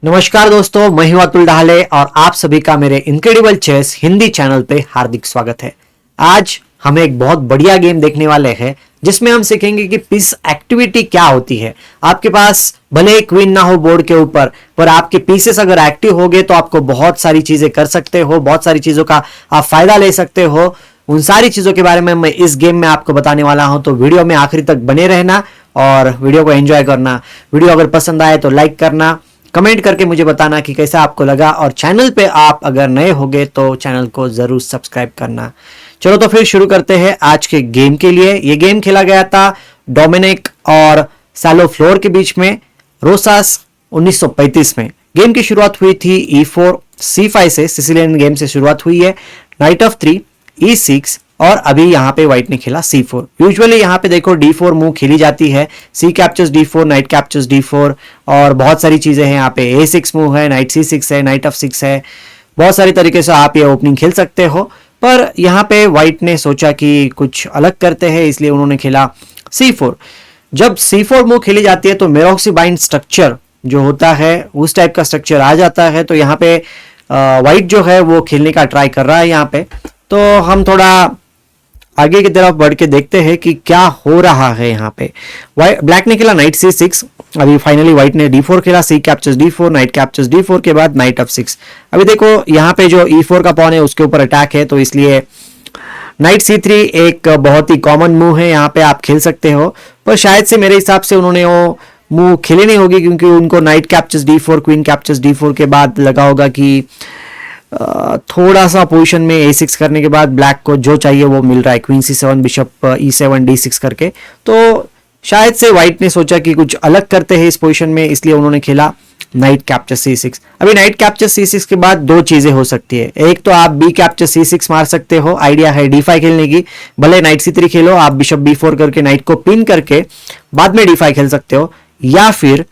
नमस्कार दोस्तों, मैं हूं अतुल डाहले और आप सभी का मेरे इनक्रेडिबल चेस हिंदी चैनल पे हार्दिक स्वागत है। आज हम एक बहुत बढ़िया गेम देखने वाले हैं जिसमें हम सीखेंगे कि पीस एक्टिविटी क्या होती है। आपके पास भले क्वीन ना हो बोर्ड के ऊपर, पर आपके पीसेस अगर एक्टिव हो गए तो आपको बहुत सारी चीजें कर सकते हो, बहुत सारी चीजों का आप फायदा ले सकते हो। उन सारी चीजों के बारे में मैं इस गेम में आपको बताने वाला हूं, तो वीडियो में आखिरी तक बने रहना और वीडियो को एंजॉय करना। वीडियो अगर पसंद आए तो लाइक करना, कमेंट करके मुझे बताना कि कैसा आपको लगा, और चैनल पे आप अगर नए होगे तो चैनल को जरूर सब्सक्राइब करना। चलो तो फिर शुरू करते हैं आज के गेम के लिए। ये गेम खेला गया था डोमिनिक और सैलो फ्लोर के बीच में रोसास 1935 में। गेम की शुरुआत हुई थी E4 C5 से, सिसिलियन गेम से शुरुआत हुई है। नाइट ऑफ 3 E6 और अभी यहाँ पे व्हाइट ने खेला C4। यूजुअली यहाँ पे देखो D4 मूव खेली जाती है, C captures D4, night captures D4 और बहुत सारी चीजें हैं। यहाँ पे A6 मूव है, नाइट C6 है, नाइट ऑफ 6 है। बहुत सारी तरीके से आप ये ओपनिंग खेल सकते हो, पर यहाँ पे व्हाइट ने सोचा कि कुछ अलग करते हैं, इसलिए उन्होंने खेला C4। जब C4 मूव खेली जाती है तो मेरोक्सी बाइंड स्ट्रक्चर जो होता है उस टाइप का स्ट्रक्चर आ जाता है। तो यहाँ पे व्हाइट जो है वो खेलने का ट्राई कर रहा है यहाँ पे। तो हम थोड़ा आगे की तरफ बढ़ के देखते हैं कि क्या हो रहा है यहाँ पे। ब्लैक ने खेला नाइट C6। अभी फाइनली व्हाइट ने D4 खेला, C captures D4, night captures D4 के बाद नाइट ऑफ 6। अभी देखो यहाँ पे जो E4 का पॉन है उसके ऊपर अटैक है, तो इसलिए नाइट C3 एक बहुत ही कॉमन मूव है, यहाँ पे आप खेल सकते हो। पर शायद से मेरे हिसाब से उन्होंने वो मूव खेली नहीं होगी, क्योंकि उनको night captures D4, queen captures D4 के बाद लगा होगा कि थोड़ा सा पोजीशन में A6 करने के बाद ब्लैक को जो चाहिए वो मिल रहा है, queen C7, bishop E7, D6 करके। तो शायद से व्हाइट ने सोचा कि कुछ अलग करते हैं इस पोजीशन में, इसलिए उन्होंने खेला नाइट कैप्चर C6। अभी नाइट कैप्चर C6 के बाद दो चीजें हो सकती है। एक तो आप B कैप्चर C6 मार सकते हो, आइडिया है D5 खेलने की। भले नाइट C3 खेलो, आप बिशप B4 करके नाइट को पिन करके बाद में D5 खेल सकते हो, या फिर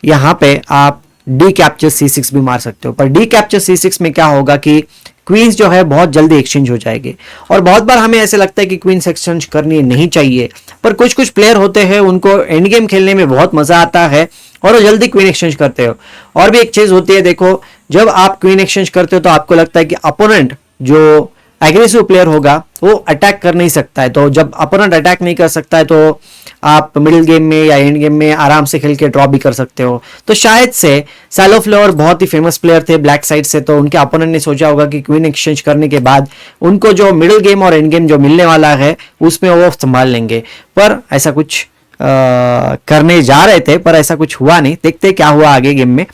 यहाँ पे आप डी कैप्चर C6 भी मार सकते हो। पर डी कैप्चर C6 में क्या होगा कि क्वींस जो है बहुत जल्दी एक्सचेंज हो जाएंगे, और बहुत बार हमें ऐसे लगता है कि क्वींस एक्सचेंज करनी नहीं चाहिए, पर कुछ कुछ प्लेयर होते हैं उनको एंड गेम खेलने में बहुत मजा आता है और वो जल्दी क्वीन एक्सचेंज करते हो। और भी एक चीज होती है, देखो जब आप क्वीन एक्सचेंज करते हो तो आपको लगता है कि अपोनेंट जो एग्रेसिव प्लेयर होगा वो अटैक कर नहीं सकता है। तो जब अपोनेंट अटैक नहीं कर सकता है तो आप मिडिल गेम में या एंड गेम में आराम से खेल के ड्रॉ भी कर सकते हो। तो शायद से सैलो फ्लोर बहुत ही फेमस प्लेयर थे ब्लैक साइड से, तो उनके अपोनेंट ने सोचा होगा कि क्वीन एक्सचेंज करने के बाद उनको जो मिडिल गेम और एंड गेम जो मिलने वाला है उसमें वो संभाल लेंगे। पर ऐसा कुछ करने जा रहे थे, पर ऐसा कुछ हुआ नहीं। देखते क्या हुआ आगे गेम में।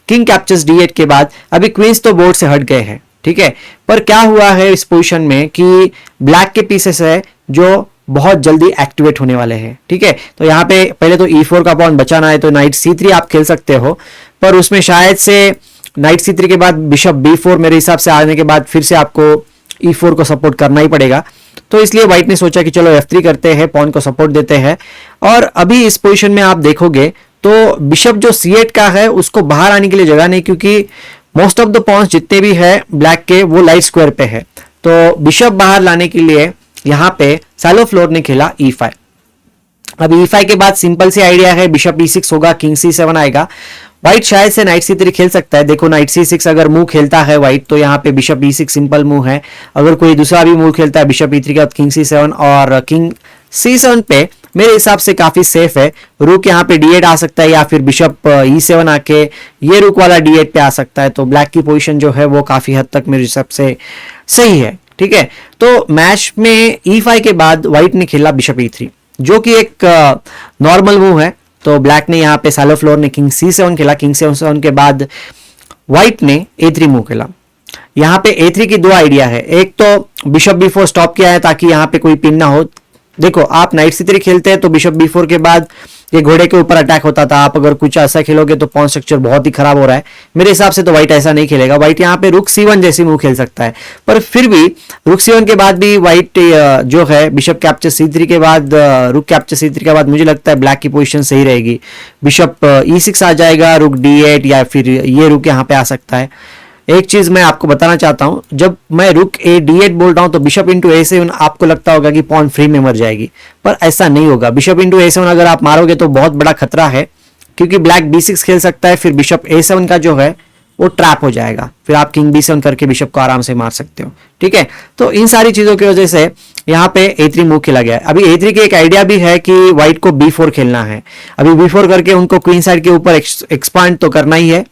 किंग कैप्चर्स D8 के बाद अभी क्वींस तो बोर्ड से हट गए हैं, ठीक है, पर क्या हुआ है इस पोजीशन में कि ब्लैक के पीसेस है जो बहुत जल्दी एक्टिवेट होने वाले हैं, ठीक है। तो यहाँ पे पहले तो E4 का पॉन बचाना है, तो नाइट C3 आप खेल सकते हो, पर उसमें शायद से नाइट C3 के बाद बिशप B4 मेरे हिसाब से आने के बाद फिर से आपको E4 को सपोर्ट करना ही पड़ेगा। तो इसलिए व्हाइट ने सोचा कि चलो F3 करते हैं, पॉन को सपोर्ट देते हैं। और अभी इस पोजीशन में आप देखोगे तो बिशप जो C8 का है उसको बाहर आने के लिए जगह नहीं, क्योंकि मोस्ट ऑफ द पॉन्स जितने भी है ब्लैक के वो लाइट स्क्वायर पे है। तो बिशप बाहर लाने के लिए यहाँ पे सैलो फ्लोर ने खेला E5। अब E5 के बाद सिंपल सी आइडिया है, बिशप E6 होगा, किंग C7 आएगा। व्हाइट शायद से नाइट C3 खेल सकता है। देखो नाइट C6 अगर मूव खेलता है व्हाइट तो यहाँ पे बिशप E6 सिंपल मूव है। अगर कोई दूसरा भी मूव खेलता है बिशप E3 के बाद किंग C7, और किंग C7 पे मेरे हिसाब से काफी सेफ है। रूक यहाँ पे D8 आ सकता है, या फिर बिशप E7 आके ये रूक वाला D8 पे आ सकता है। तो ब्लैक की पोजीशन जो है वो काफी हद तक मेरे हिसाब से सही है, ठीक है। तो मैच में E5 के बाद व्हाइट ने खेला बिशप E3, जो कि एक नॉर्मल मूव है। तो ब्लैक ने यहाँ पे सैलो फ्लोर ने किंग C7 खेला। किंग C7 के बाद व्हाइट ने A3 मूव खेला। यहाँ पे A3 की दो आइडिया है। एक तो बिशप B4 स्टॉप किया है ताकि यहाँ पे कोई पिन ना हो। देखो आप नाइट C3 खेलते हैं तो बिशप B4 के बाद ये घोड़े के ऊपर अटैक होता था। आप अगर कुछ ऐसा खेलोगे तो पॉन स्ट्रक्चर बहुत ही खराब हो रहा है। मेरे हिसाब से तो व्हाइट ऐसा नहीं खेलेगा। व्हाइट यहाँ पे रुक C1 जैसी मूव खेल सकता है, पर फिर भी रुक C1 के बाद भी व्हाइट जो है बिशप कैप्चर C3 के बाद रुक कैप्चर C3 के बाद मुझे लगता है ब्लैक की पोजीशन सही रहेगी। बिशप E6 आ जाएगा, रुक D8, या फिर ये रुक यहाँ पे आ सकता है। एक चीज मैं आपको बताना चाहता हूं, जब मैं रुक D8 बोल रहा हूं तो बिशप इंटू A7 आपको लगता होगा कि पॉन फ्री में मर जाएगी, पर ऐसा नहीं होगा। बिशप इंटू A7 अगर आप मारोगे तो बहुत बड़ा खतरा है। क्योंकि ब्लैक b6 खेल सकता है, फिर बिशप a7 का जो है वो ट्रैप हो जाएगा, फिर आप किंग b7 करके बिशप को आराम से मार सकते हो। ठीक है, तो इन सारी चीजों की वजह से यहाँ पे a3 मूव खेला गया है। अभी a3 के एक आइडिया भी है कि व्हाइट को b4 खेलना है। अभी b4 करके उनको क्वीन साइड के ऊपर एक्सपांड तो करना ही है।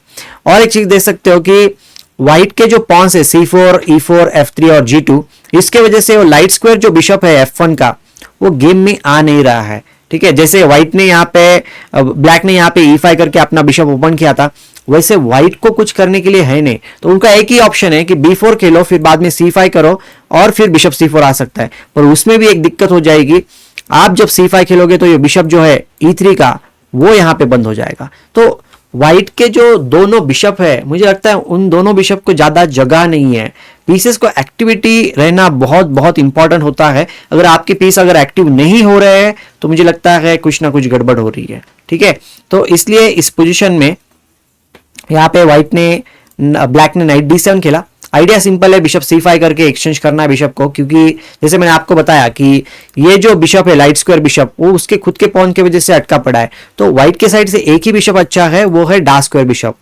और एक चीज देख सकते हो कि व्हाइट के जो पॉन्स है c4, e4, f3 और g2, इसके वजह से वो लाइट स्क्वायर जो बिशप है f1 का वो गेम में आ नहीं रहा है। ठीक है, जैसे व्हाइट ने यहाँ पे ब्लैक ने यहाँ पे e5 करके अपना बिशप ओपन किया था, वैसे व्हाइट को कुछ करने के लिए है नहीं। तो उनका एक ही ऑप्शन है कि b4 खेलो, फिर बाद में c5 करो और फिर बिशप c4 आ सकता है। पर उसमें भी एक दिक्कत हो जाएगी, आप जब c5 खेलोगे तो ये बिशप जो है e3 का वो यहाँ पे बंद हो जाएगा। तो व्हाइट के जो दोनों बिशप है, मुझे लगता है उन दोनों बिशप को ज्यादा जगह नहीं है। पीसेस को एक्टिविटी रहना बहुत बहुत इंपॉर्टेंट होता है। अगर आपके पीस अगर एक्टिव नहीं हो रहे हैं तो मुझे लगता है कुछ ना कुछ गड़बड़ हो रही है। ठीक है, तो इसलिए इस पोजीशन में यहाँ पे व्हाइट ने ब्लैक ने नाइट d7 खेला। आइडिया सिंपल है, बिशप c5 करके एक्सचेंज करना है बिशप को, क्योंकि जैसे मैंने आपको बताया कि ये जो बिशप है लाइट स्क्वायर बिशप, वो उसके खुद के पॉन की वजह से अटका पड़ा है। तो व्हाइट के साइड से एक ही बिशप अच्छा है, वो है डार्क स्क्वायर बिशप।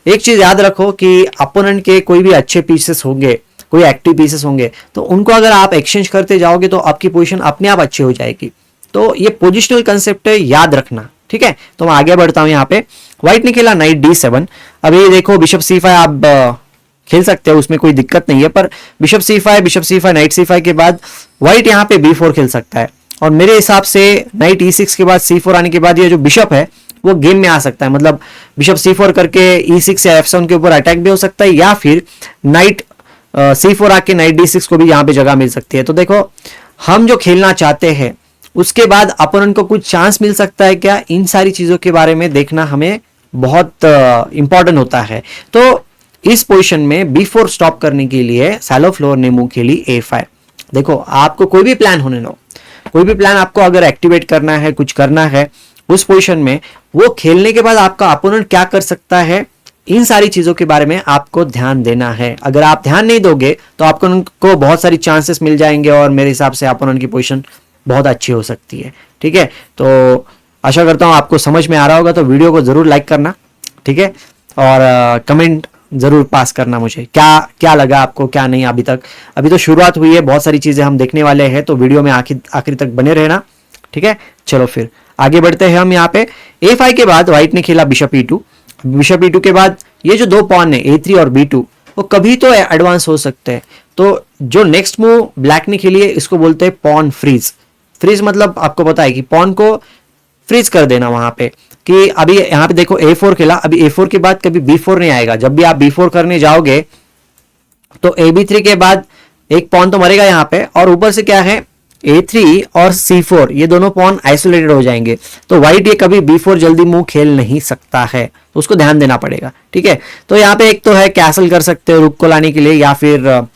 एक चीज याद रखो कि अपोनेंट के कोई भी अच्छे पीसेस होंगे, कोई एक्टिव पीसेस होंगे, तो उनको अगर आप एक्सचेंज करते जाओगे तो आपकी पोजिशन अपने आप अच्छी हो जाएगी। तो ये पोजिशनल कंसेप्ट है, याद रखना। ठीक है, तो मैं आगे बढ़ता हूं। यहाँ पे व्हाइट ने खेला नाइट d7। अभी देखो बिशप c5 आप खेल सकते हो, उसमें कोई दिक्कत नहीं है, पर बिशप c5 नाइट c5 के बाद व्हाइट यहाँ पे b4 खेल सकता है। और मेरे हिसाब से नाइट e6 के बाद c4 आने के बाद ये जो बिशप है वो गेम में आ सकता है। मतलब बिशप c4 करके e6 या f7 के ऊपर अटैक भी हो सकता है, या फिर नाइट c4 आके नाइट d6 को भी यहाँ पे जगह मिल सकती है। तो देखो, हम जो खेलना चाहते हैं उसके बाद अपोनेंट को कुछ चांस मिल सकता है क्या, इन सारी चीजों के बारे में देखना हमें बहुत इंपॉर्टेंट होता है। तो इस पोजीशन में b4 स्टॉप करने के लिए सैलो फ्लोर ने मूव खेली a5। देखो, आपको कोई भी प्लान होने दो, कोई भी प्लान आपको अगर एक्टिवेट करना है, कुछ करना है उस पोजीशन में, वो खेलने के बाद आपका अपोनेंट क्या कर सकता है, इन सारी चीजों के बारे में आपको ध्यान देना है। अगर आप ध्यान नहीं दोगे तो आपको बहुत सारी चांसेस मिल जाएंगे और मेरे हिसाब से अपोनेंट की पोजीशन बहुत अच्छी हो सकती है। ठीक है, तो आशा करता हूं आपको समझ में आ रहा होगा। तो वीडियो को जरूर लाइक करना, ठीक है, और कमेंट जरूर पास करना मुझे, क्या लगा आपको, क्या नहीं। अभी तो शुरुआत हुई है, बहुत सारी चीजें हम देखने वाले हैं, तो वीडियो में आखिर तक बने रहना। ठीक है, चलो फिर आगे बढ़ते हैं हम। यहाँ पे a5 के बाद व्हाइट ने खेला बिशप e2। बिशप e2 के बाद ये जो दो पॉन है a3 और b2, वो कभी तो एडवांस हो सकते हैं। तो जो नेक्स्ट मूव ब्लैक ने खेली है इसको बोलते हैं पॉन फ्रीज। फ्रीज मतलब आपको पता है कि पॉन को फ्रीज कर देना वहां पे, कि अभी यहाँ पे देखो a4 खेला, अभी a4 के बाद कभी b4 नहीं आएगा। जब भी आप b4 करने जाओगे तो ab3 के बाद एक पॉन तो मरेगा यहाँ पे, और ऊपर से क्या है a3 और c4, ये दोनों पॉन आइसोलेटेड हो जाएंगे। तो व्हाइट ये कभी b4 जल्दी मूव खेल नहीं सकता है, तो उसको ध्यान देना पड़ेगा। ठीक है, तो यहाँ पे एक तो है कैसल कर सकते हो रुक को लाने के लिए, या फिर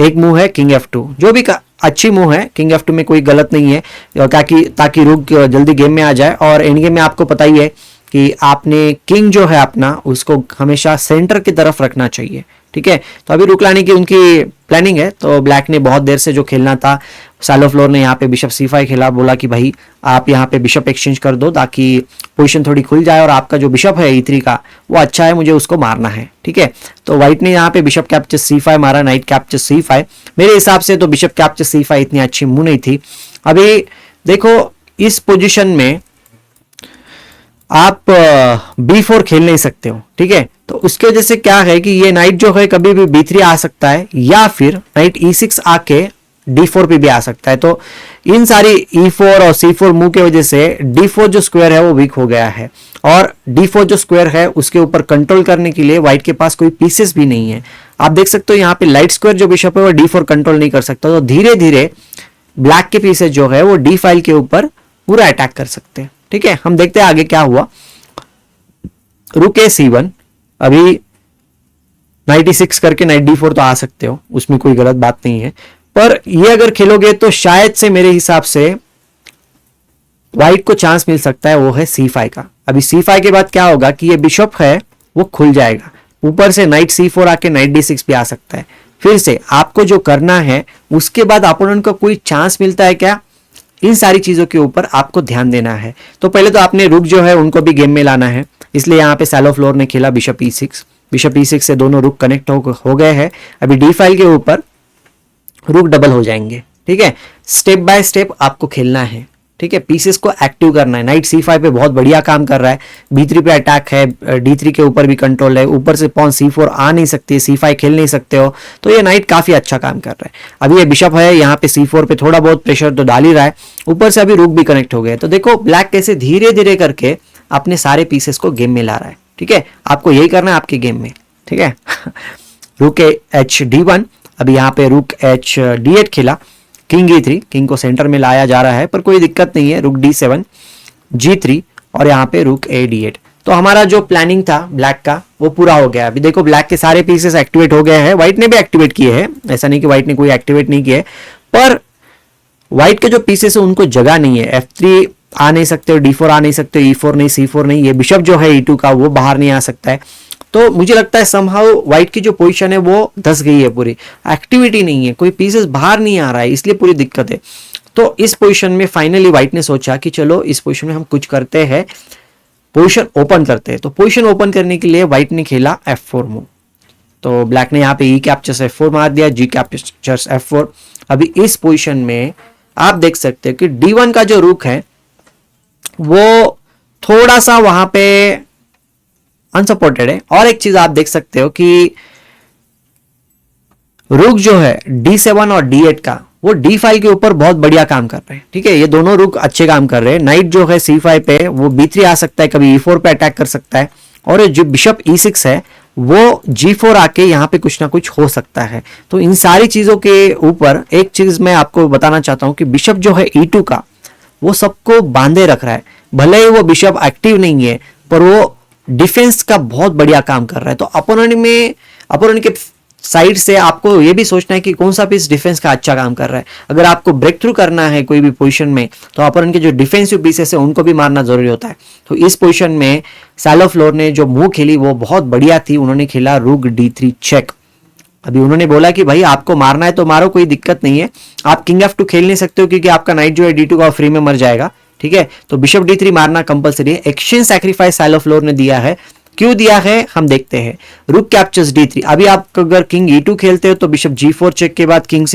एक मूव है किंग f2, जो भी अच्छी मूव है। किंग f2 में कोई गलत नहीं है, ताकि रुक जल्दी गेम में आ जाए। और एंड गेम में आपको पता ही है कि आपने किंग जो है अपना उसको हमेशा सेंटर की तरफ रखना चाहिए। ठीक है, तो अभी रुक लाने की उनकी प्लानिंग है। तो ब्लैक ने बहुत देर से जो खेलना था, सैलो फ्लोर ने यहाँ पे बिशप c5 खेला, बोला कि भाई आप यहाँ पे बिशप एक्सचेंज कर दो ताकि पोजीशन थोड़ी खुल जाए, और आपका जो बिशप है e3 का वो अच्छा है, मुझे उसको मारना है। ठीक है, तो व्हाइट ने यहाँ पे बिशप कैप्चर c5 मारा, नाइट कैप्चर c5। मेरे हिसाब से तो बिशप कैप्चर c5 इतनी अच्छी मूव नहीं थी। अभी देखो, इस पोजिशन में आप b4 खेल नहीं सकते हो। ठीक है, तो उसके वजह से क्या है कि ये नाइट जो है कभी भी b3 आ सकता है, या फिर नाइट e6 आके d4 पे भी आ सकता है। तो इन सारी e4 और c4 मूव के वजह से d4 जो स्क्वायर है वो वीक हो गया है, और d4 जो स्क्वायर है उसके ऊपर कंट्रोल करने के लिए व्हाइट के पास कोई पीसेस भी नहीं है। आप देख सकते हो यहाँ पे लाइट स्क्वायर जो बिशप है वो d4 कंट्रोल नहीं कर सकता। तो धीरे धीरे ब्लैक के पीसेस जो है वो d फाइल के ऊपर पूरा अटैक कर सकते हैं। ठीक है, हम देखते हैं आगे क्या हुआ। रुक c1, अभी नाइट e6 करके नाइट d4 तो आ सकते हो, उसमें कोई गलत बात नहीं है, पर ये अगर खेलोगे तो शायद से मेरे हिसाब से व्हाइट को चांस मिल सकता है, वो है c5 का। अभी c5 के बाद क्या होगा कि ये बिशप है वो खुल जाएगा, ऊपर से नाइट c4 आके नाइट d6 भी आ सकता है। फिर से आपको जो करना है उसके बाद अपोनेंट को कोई चांस मिलता है क्या, इन सारी चीजों के ऊपर आपको ध्यान देना है। तो पहले तो आपने रुक जो है उनको भी गेम में लाना है, इसलिए यहाँ पे सैलो फ्लोर ने खेला बिशप E6। बिशप E6 से दोनों रुक कनेक्ट हो गए हैं। अभी D5 के ऊपर रुक डबल हो जाएंगे, ठीक है। स्टेप बाय स्टेप आपको खेलना है, ठीक है, पीसेस को एक्टिव करना है। नाइट C5 पे बहुत बढ़िया काम कर रहा है, B3 पे अटैक है, D3 के ऊपर भी कंट्रोल है, ऊपर से पॉन C4 आ नहीं सकती, C5 खेल नहीं सकते हो, तो ये नाइट काफी अच्छा काम कर रहा है। अभी ये बिशप है यहाँ पे C4 पे थोड़ा बहुत प्रेशर तो डाल ही रहा है, ऊपर से अभी रुक भी कनेक्ट हो गए। तो देखो ब्लैक कैसे धीरे धीरे करके अपने सारे पीसेस को गेम में ला रहा है, ठीक है। आपको यही करना है आपके गेम में, ठीक है। रुक H-D1, अभी यहाँ पे रुक H-D8 खेला, किंग E3, किंग को सेंटर में लाया जा रहा है पर कोई दिक्कत नहीं है। रुक D7, G3 और यहाँ पे रुक A-D8। तो हमारा जो प्लानिंग था ब्लैक का वो पूरा हो गया। अभी देखो ब्लैक के सारे पीसेस एक्टिवेट हो गए हैं, व्हाइट ने भी एक्टिवेट किए हैं, ऐसा नहीं कि व्हाइट ने कोई एक्टिवेट नहीं किए, पर व्हाइट के जो पीसेस है उनको जगह नहीं है। F3 आ नहीं सकते, D4 आ नहीं सकते, E4 नहीं, C4 नहीं, ये बिशप जो है E2 का वो बाहर नहीं आ सकता है। तो मुझे लगता है समहाउ व्हाइट की जो पोजीशन है वो धस गई है, पूरी एक्टिविटी नहीं है, कोई पीसेस बाहर नहीं आ रहा है, इसलिए पूरी दिक्कत है। तो इस पोजीशन में फाइनली व्हाइट ने सोचा कि चलो इस पोजीशन में हम कुछ करते हैं, पोजीशन ओपन करते हैं। तो पोजीशन ओपन करने के लिए व्हाइट ने खेला F4 मूव। तो ब्लैक ने यहाँ पे E कैप्चर्स F4 मार दिया, G कैप्चर्स F4। अभी इस पोजीशन में आप देख सकते हैं कि D1 का जो रुक है वो थोड़ा सा वहां पे अनसपोर्टेड है। और एक चीज आप देख सकते हो कि रुक जो है D7 और D8 का वो D5 के ऊपर बहुत बढ़िया काम कर रहे हैं, ठीक है। ये दोनों रुक अच्छे काम कर रहे हैं। नाइट जो है C5 पे वो B3 आ सकता है, कभी E4 पे अटैक कर सकता है, और जो बिशप E6 है वो G4 आके यहाँ पे कुछ ना कुछ हो सकता है। तो इन सारी चीजों के ऊपर एक चीज मैं आपको बताना चाहता हूं कि बिशप जो है E2 का वो सबको बांधे रख रहा है। भले ही वो बिशप एक्टिव नहीं है पर वो डिफेंस का बहुत बढ़िया काम कर रहा है। तो अपोनेंट के साइड से आपको ये भी सोचना है कि कौन सा पीस डिफेंस का अच्छा काम कर रहा है। अगर आपको ब्रेक थ्रू करना है कोई भी पोजीशन में तो अपोनेंट के जो डिफेंसिव पीसेस है उनको भी मारना जरूरी होता है। तो इस पोजीशन में सैलो फ्लोर ने जो मूव खेली वो बहुत बढ़िया थी। उन्होंने खेला रुक D3 चेक। अभी उन्होंने बोला कि भाई आपको मारना है तो मारो, कोई दिक्कत नहीं है, आप किंग F2 खेल नहीं सकते हो क्योंकि आपका नाइट जो है D2 का फ्री में मर जाएगा, ठीक है। तो बिशप D3 मारना कंपलसरी है। एक्सचेंज सैक्रिफाइस सैलो फ्लोर ने दिया है, क्यों दिया है हम देखते हैं। रुक कैप्चर्स D3। अभी आप अगर किंग E2 खेलते हो तो बिशप G4 चेक के बाद किंग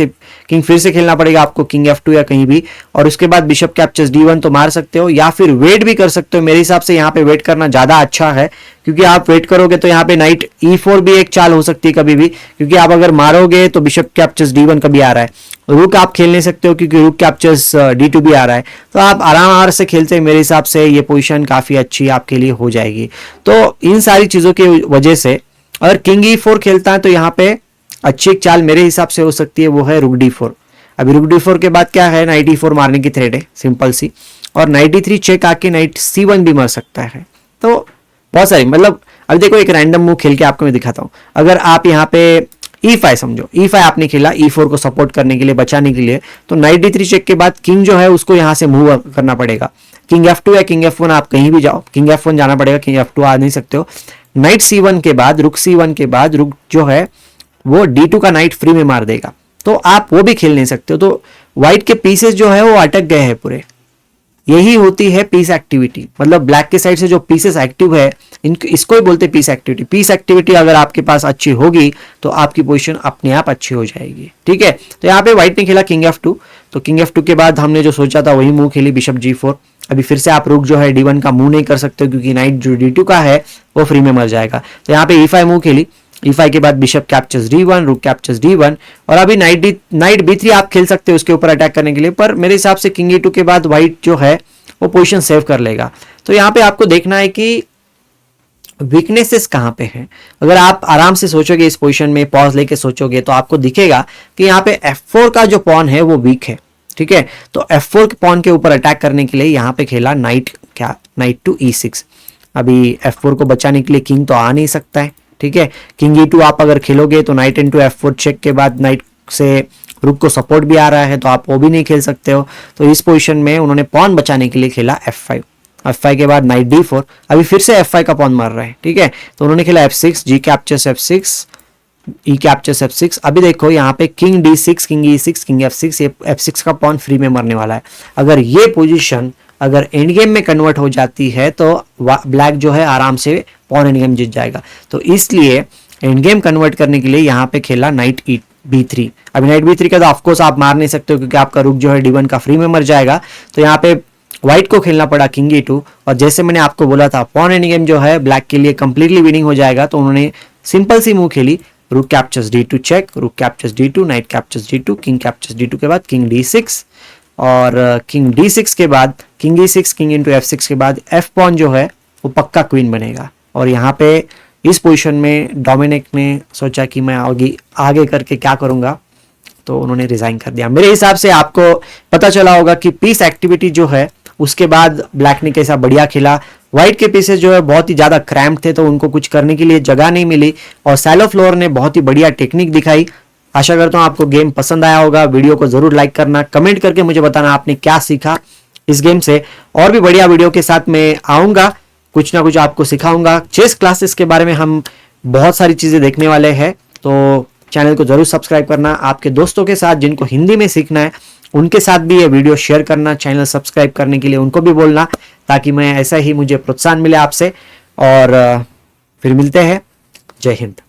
फिर से खेलना पड़ेगा आपको किंग F2 या कहीं भी, और उसके बाद बिशप कैप्चर्स D1 तो मार सकते हो या फिर वेट भी कर सकते हो। मेरे हिसाब से यहाँ पे वेट करना ज्यादा अच्छा है, क्योंकि आप वेट करोगे तो यहाँ पे नाइट E4 भी एक चाल हो सकती है कभी भी, क्योंकि आप अगर मारोगे तो बिशप कैप्चर्स D1 कभी आ रहा है, रुक आप खेल नहीं सकते हो क्योंकि रुक कैप्चर्स D2 भी आ रहा है। तो आप आराम से खेलते हैं, मेरे हिसाब से ये पोजीशन काफी अच्छी आपके लिए हो जाएगी। तो इन सारी चीजों की वजह से अगर किंग E4 खेलता है तो यहाँ पे अच्छी एक चाल मेरे हिसाब से हो सकती है, वो है रुक D4। अभी रुक D4 के बाद क्या है, नाइट E4 मारने की थ्रेड है सिंपल सी, और नाइट D3 चेक आके नाइट C1 भी मर सकता है। तो बहुत सारी, मतलब अभी देखो एक रैंडम मूव खेल के आपको मैं दिखाता हूं। अगर आप यहाँ पे E5 समझो, E5 आपने खेला E4 को सपोर्ट करने के लिए, बचाने के लिए, तो नाइट D3 चेक के बाद किंग जो है उसको यहाँ से मूव करना पड़ेगा। किंग F2 या किंग F1 आप कहीं भी जाओ, किंग F1 जाना पड़ेगा, किंग F2 आ नहीं सकते हो। नाइट C1 के बाद रुक C1 के बाद रुक जो है वो D2 का नाइट फ्री में मार देगा, तो आप वो भी खेल नहीं सकते हो। तो व्हाइट के पीसेस जो है वो अटक गए हैं पूरे। यही होती है पीस एक्टिविटी, मतलब ब्लैक के साइड से जो पीसेस एक्टिव है इसको ही बोलते हैं पीस एक्टिविटी। पीस एक्टिविटी अगर आपके पास अच्छी होगी तो आपकी पोजीशन अपने आप अच्छी हो जाएगी, ठीक है। तो यहाँ पे व्हाइट ने खेला किंग F2, तो किंग F2 के बाद हमने जो सोचा था वही मूव खेली बिशप G4। अभी फिर से आप रुक जो है D1 का मूव नहीं कर सकते क्योंकि नाइट जो D2 का है वो फ्री में मर जाएगा। तो यहाँ पे E5 मूव खेली, E5 के बाद बिशप कैप्चर्स D1, रुक कैप्चर्स D1, और अभी नाइट B3 आप खेल सकते हो उसके ऊपर अटैक करने के लिए, पर मेरे हिसाब से किंग E2 के बाद व्हाइट जो है वो पोजीशन सेव कर लेगा। तो यहाँ पे आपको देखना है कि वीकनेसेस कहाँ पे हैं। अगर आप आराम से सोचोगे, इस पोजीशन में पॉज लेके सोचोगे, तो आपको दिखेगा कि यहाँ पे F4 का जो पॉन है वो वीक है, ठीक है। तो F4 के पॉन के ऊपर अटैक करने के लिए यहाँ पे खेला नाइट टू E6। अभी F4 को बचाने के लिए किंग तो आ नहीं सकता है, ठीक है। किंग E2 आप अगर खेलोगे तो नाइट इनटू F4 चेक के बाद नाइट से रुक को सपोर्ट भी आ रहा है, तो आप वो भी नहीं खेल सकते हो। तो इस पोजीशन में उन्होंने पॉन बचाने के लिए खेला F5 के बाद नाइट D4। अभी फिर से F5 का पॉन मार रहा है, ठीक है। तो उन्होंने खेला F6, G कैप्चर्स F6, ई कैप्चर्स F6। अभी देखो यहाँ पे king D6, king E6, king F6, ये F6 का पॉन फ्री में मरने वाला है। अगर ये पोजीशन अगर एंड गेम में कन्वर्ट हो जाती है तो ब्लैक जो है आराम से पॉन एंड गेम जीत जाएगा। तो इसलिए एंड गेम कन्वर्ट करने के लिए यहाँ पे खेला नाइट B3। अभी नाइट B3 का तो ऑफकोर्स आप मार नहीं सकते हो क्योंकि आपका रुक जो है D1 का फ्री में मर जाएगा। तो यहाँ पे व्हाइट को खेलना पड़ा किंग E2, और जैसे मैंने आपको बोला था पॉन एंड गेम जो है ब्लैक के लिए कंप्लीटली विनिंग हो जाएगा, तो उन्होंने सिंपल सी मूव खेली, रूक कैप्चर्स D2 चेक, रूक captures D2, night captures D2, king captures D2 के बाद किंग D6, और किंग D6 के बाद king E6, king into F6 के बाद F पॉन जो है वो पक्का क्वीन बनेगा। और यहाँ पे इस पोजीशन में डोमिनिक ने सोचा कि मैं आगे करके क्या करूंगा, तो उन्होंने रिजाइन कर दिया। मेरे हिसाब से आपको पता चला होगा कि पीस एक्टिविटी जो है उसके बाद ब्लैक ने कैसा बढ़िया खेला। व्हाइट के पीसेस जो है बहुत ही ज्यादा क्रैम्प थे, तो उनको कुछ करने के लिए जगह नहीं मिली, और सैलो फ्लोर ने बहुत ही बढ़िया टेक्निक दिखाई। आशा करता हूं आपको गेम पसंद आया होगा। वीडियो को जरूर लाइक करना, कमेंट करके मुझे बताना आपने क्या सीखा इस गेम से। और भी बढ़िया वीडियो के साथ मैं आऊंगा, कुछ ना कुछ आपको सिखाऊंगा। चेस क्लासेस के बारे में हम बहुत सारी चीजें देखने वाले हैं, तो चैनल को जरूर सब्सक्राइब करना। आपके दोस्तों के साथ जिनको हिंदी में सीखना है उनके साथ भी ये वीडियो शेयर करना, चैनल सब्सक्राइब करने के लिए उनको भी बोलना, ताकि मैं ऐसा ही मुझे प्रोत्साहन मिले आपसे। और फिर मिलते हैं। जय हिंद।